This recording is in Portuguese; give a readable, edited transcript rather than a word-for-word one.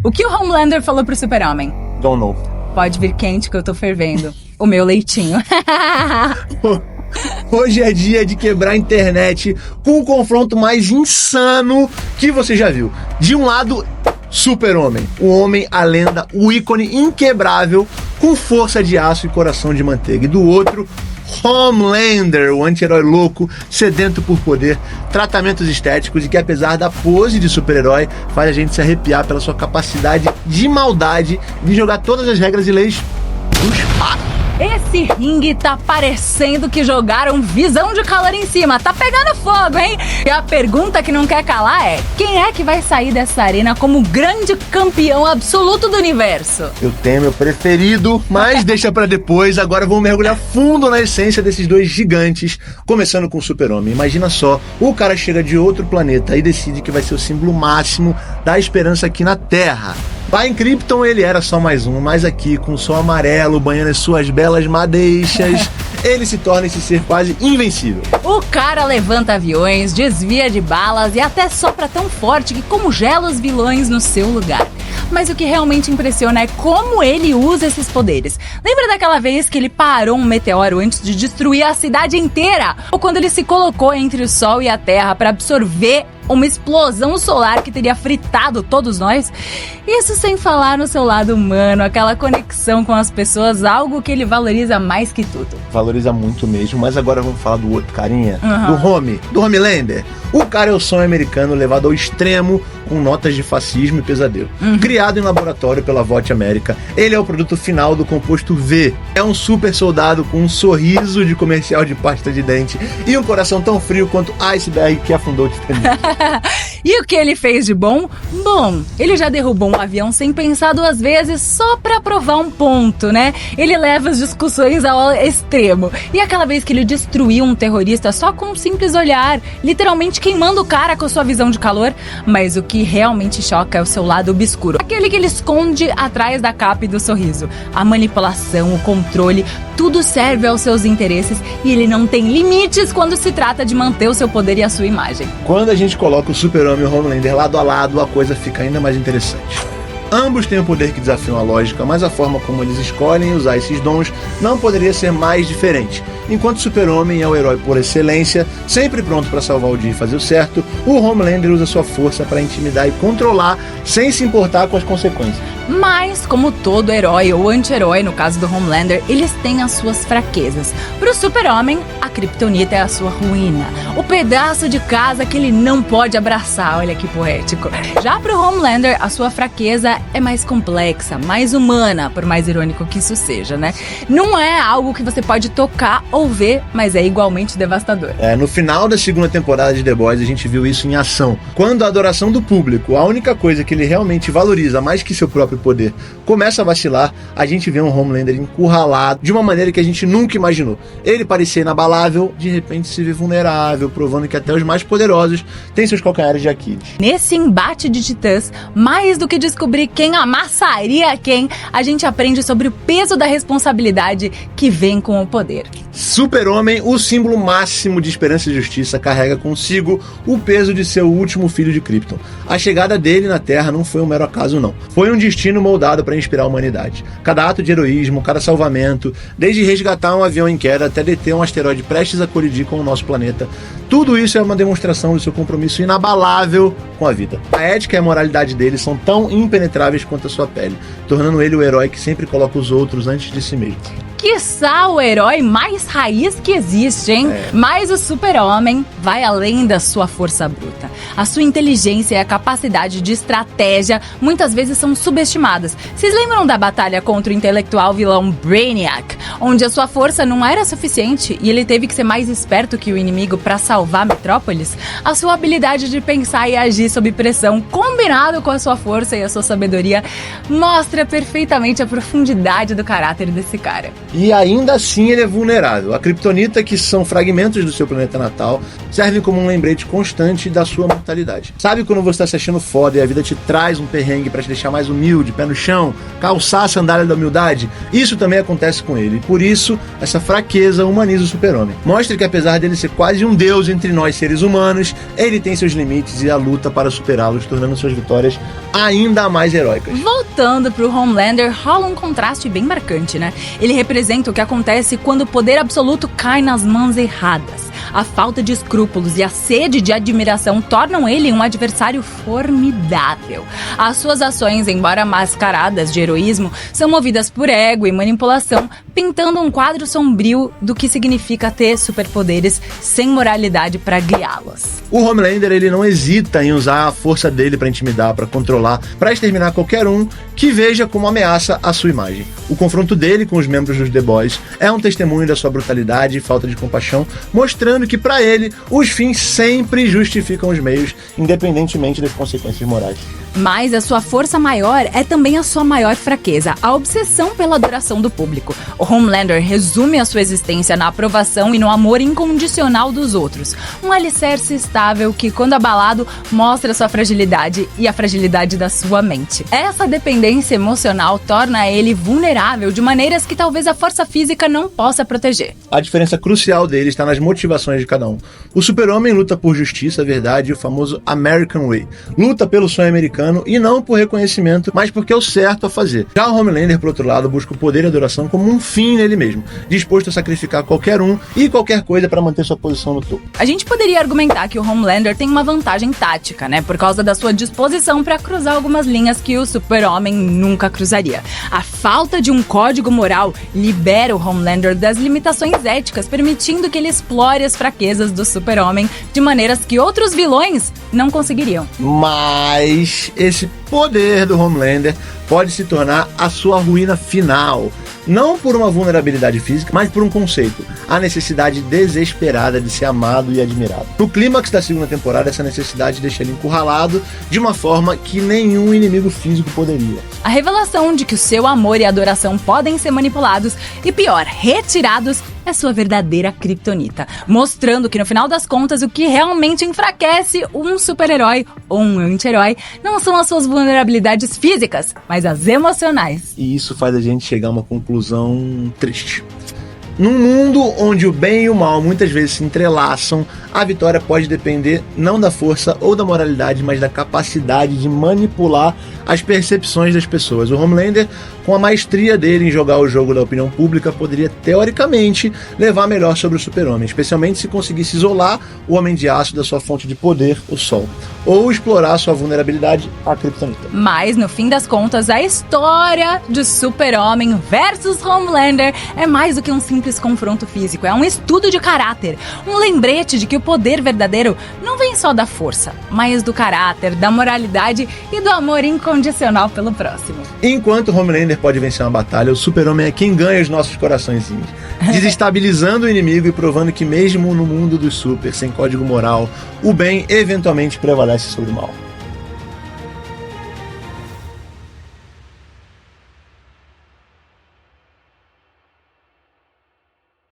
O que o Homelander falou pro Super-Homem? Don't know. Pode vir quente que eu tô fervendo. O meu leitinho. Hoje é dia de quebrar a internet com o confronto mais insano que você já viu. De um lado, Super-Homem, o homem, a lenda, o ícone inquebrável, com força de aço e coração de manteiga. E do outro, Homelander, o anti-herói louco, sedento por poder, tratamentos estéticos e que, apesar da pose de super-herói, faz a gente se arrepiar pela sua capacidade de maldade de jogar todas as regras e leis no espaço. Esse ringue tá parecendo que jogaram visão de calor em cima. Tá pegando fogo, hein? E a pergunta que não quer calar é: quem é que vai sair dessa arena como grande campeão absoluto do universo? Eu tenho meu preferido, mas deixa pra depois. Agora vamos mergulhar fundo na essência desses dois gigantes, começando com o Super-Homem. Imagina só, o cara chega de outro planeta e decide que vai ser o símbolo máximo da esperança aqui na Terra. Lá em Krypton ele era só mais um, mas aqui, com o sol amarelo banhando as suas belas madeixas, ele se torna esse ser quase invencível. O cara levanta aviões, desvia de balas e até sopra tão forte que congela os vilões no seu lugar. Mas o que realmente impressiona é como ele usa esses poderes. Lembra daquela vez que ele parou um meteoro antes de destruir a cidade inteira? Ou quando ele se colocou entre o Sol e a Terra para absorver uma explosão solar que teria fritado todos nós? Isso sem falar no seu lado humano, aquela conexão com as pessoas, algo que ele valoriza mais que tudo. Valoriza muito mesmo, mas agora vamos falar do outro carinha, do Homelander. O cara é o sonho americano levado ao extremo com notas de fascismo e pesadelo. Criado em laboratório pela VOT América, ele é o produto final do composto V. É um super soldado com um sorriso de comercial de pasta de dente e um coração tão frio quanto iceberg que afundou o Titanic. E o que ele fez de bom? Bom, ele já derrubou um avião sem pensar duas vezes só pra provar um ponto, né? Ele leva as discussões ao extremo. E aquela vez que ele destruiu um terrorista só com um simples olhar, literalmente queimando o cara com a sua visão de calor. Mas o que realmente choca é o seu lado obscuro. Aquele que ele esconde atrás da capa e do sorriso. A manipulação, o controle, tudo serve aos seus interesses e ele não tem limites quando se trata de manter o seu poder e a sua imagem. Quando a gente coloca o Super-Homem e o Homelander lado a lado, a coisa fica ainda mais interessante. Ambos têm o poder que desafiam a lógica, mas a forma como eles escolhem usar esses dons não poderia ser mais diferente. Enquanto o Super-Homem é o herói por excelência, sempre pronto para salvar o dia e fazer o certo, o Homelander usa sua força para intimidar e controlar, sem se importar com as consequências. Mas, como todo herói ou anti-herói, no caso do Homelander, eles têm as suas fraquezas. Pro Super-Homem, a Kryptonita é a sua ruína, o pedaço de casa que ele não pode abraçar. Olha que poético. Já pro Homelander, a sua fraqueza é mais complexa, mais humana, por mais irônico que isso seja, né? Não é algo que você pode tocar ou ver, mas é igualmente devastador. No final da segunda temporada de The Boys, a gente viu isso em ação. Quando a adoração do público, a única coisa que ele realmente valoriza mais que seu próprio poder, começa a vacilar, a gente vê um Homelander encurralado de uma maneira que a gente nunca imaginou. Ele parecia inabalável, de repente se vê vulnerável, provando que até os mais poderosos têm seus calcanhares de Aquiles. Nesse embate de titãs, mais do que descobrir quem amassaria quem, a gente aprende sobre o peso da responsabilidade que vem com o poder. Super-Homem, o símbolo máximo de esperança e justiça, carrega consigo o peso de seu último filho de Krypton. A chegada dele na Terra não foi um mero acaso, não. Foi um destino moldado para inspirar a humanidade. Cada ato de heroísmo, cada salvamento, desde resgatar um avião em queda até deter um asteroide prestes a colidir com o nosso planeta, tudo isso é uma demonstração do seu compromisso inabalável com a vida. A ética e a moralidade dele são tão impenetráveis quanto a sua pele, tornando ele o herói que sempre coloca os outros antes de si mesmo. Quiçá o herói mais raiz que existe, hein? Mas o Super-Homem vai além da sua força bruta. A sua inteligência e a capacidade de estratégia muitas vezes são subestimadas. Vocês lembram da batalha contra o intelectual vilão Brainiac, onde a sua força não era suficiente e ele teve que ser mais esperto que o inimigo para salvar Metrópolis? A sua habilidade de pensar e agir sob pressão, combinado com a sua força e a sua sabedoria, mostra perfeitamente a profundidade do caráter desse cara. E ainda assim ele é vulnerável. A Kryptonita, que são fragmentos do seu planeta natal, servem como um lembrete constante da sua mortalidade. Sabe quando você está se achando foda e a vida te traz um perrengue para te deixar mais humilde, pé no chão, calçar a sandália da humildade? Isso também acontece com ele. Por isso, essa fraqueza humaniza o super-homem. Mostra que apesar dele ser quase um deus entre nós seres humanos, ele tem seus limites e a luta para superá-los, tornando suas vitórias ainda mais heróicas. Voltando pro Homelander, rola um contraste bem marcante, né? Ele representa o que acontece quando o poder absoluto cai nas mãos erradas. A falta de escrúpulos e a sede de admiração tornam ele um adversário formidável. As suas ações, embora mascaradas de heroísmo, são movidas por ego e manipulação, pintando um quadro sombrio do que significa ter superpoderes sem moralidade para guiá-los. O Homelander, ele não hesita em usar a força dele para intimidar, para controlar, para exterminar qualquer um que veja como ameaça a sua imagem. O confronto dele com os membros dos The Boys é um testemunho da sua brutalidade e falta de compaixão, mostrando que para ele os fins sempre justificam os meios, independentemente das consequências morais. Mas a sua força maior é também a sua maior fraqueza, a obsessão pela adoração do público. O Homelander resume a sua existência na aprovação e no amor incondicional dos outros. Um alicerce estável que, quando abalado, mostra sua fragilidade e a fragilidade da sua mente. Essa dependência emocional torna ele vulnerável de maneiras que talvez a força física não possa proteger. A diferença crucial dele está nas motivações de cada um. O super-homem luta por justiça, verdade e o famoso American Way. Luta pelo sonho americano e não por reconhecimento, mas porque é o certo a fazer. Já o Homelander, por outro lado, busca o poder e a adoração como um fim nele mesmo, disposto a sacrificar qualquer um e qualquer coisa para manter sua posição no topo. A gente poderia argumentar que o Homelander tem uma vantagem tática, né? Por causa da sua disposição para cruzar algumas linhas que o super-homem nunca cruzaria. A falta de um código moral libera o Homelander das limitações éticas, permitindo que ele explore as fraquezas do super-homem de maneiras que outros vilões não conseguiriam. Mas esse poder do Homelander pode se tornar a sua ruína final. Não por uma vulnerabilidade física, mas por um conceito: a necessidade desesperada de ser amado e admirado. No clímax da segunda temporada, essa necessidade deixa ele encurralado de uma forma que nenhum inimigo físico poderia. A revelação de que o seu amor e adoração podem ser manipulados e, pior, retirados, é sua verdadeira kryptonita, mostrando que no final das contas o que realmente enfraquece um super-herói ou um anti-herói não são as suas vulnerabilidades físicas, mas as emocionais. E isso faz a gente chegar a uma conclusão triste. Num mundo onde o bem e o mal muitas vezes se entrelaçam, a vitória pode depender não da força ou da moralidade, mas da capacidade de manipular as percepções das pessoas. O Homelander, com a maestria dele em jogar o jogo da opinião pública, poderia, teoricamente, levar melhor sobre o super-homem, especialmente se conseguisse isolar o Homem de Aço da sua fonte de poder, o Sol, ou explorar sua vulnerabilidade, a Kryptonita. Mas, no fim das contas, a história de Super-Homem versus Homelander é mais do que um simples confronto físico, é um estudo de caráter, um lembrete de que o poder verdadeiro não vem só da força, mas do caráter, da moralidade e do amor incondicional pelo próximo. Enquanto o Homelander pode vencer uma batalha, o super-homem é quem ganha os nossos coraçõezinhos, desestabilizando o inimigo e provando que mesmo no mundo dos super, sem código moral, o bem eventualmente prevalece sobre o mal.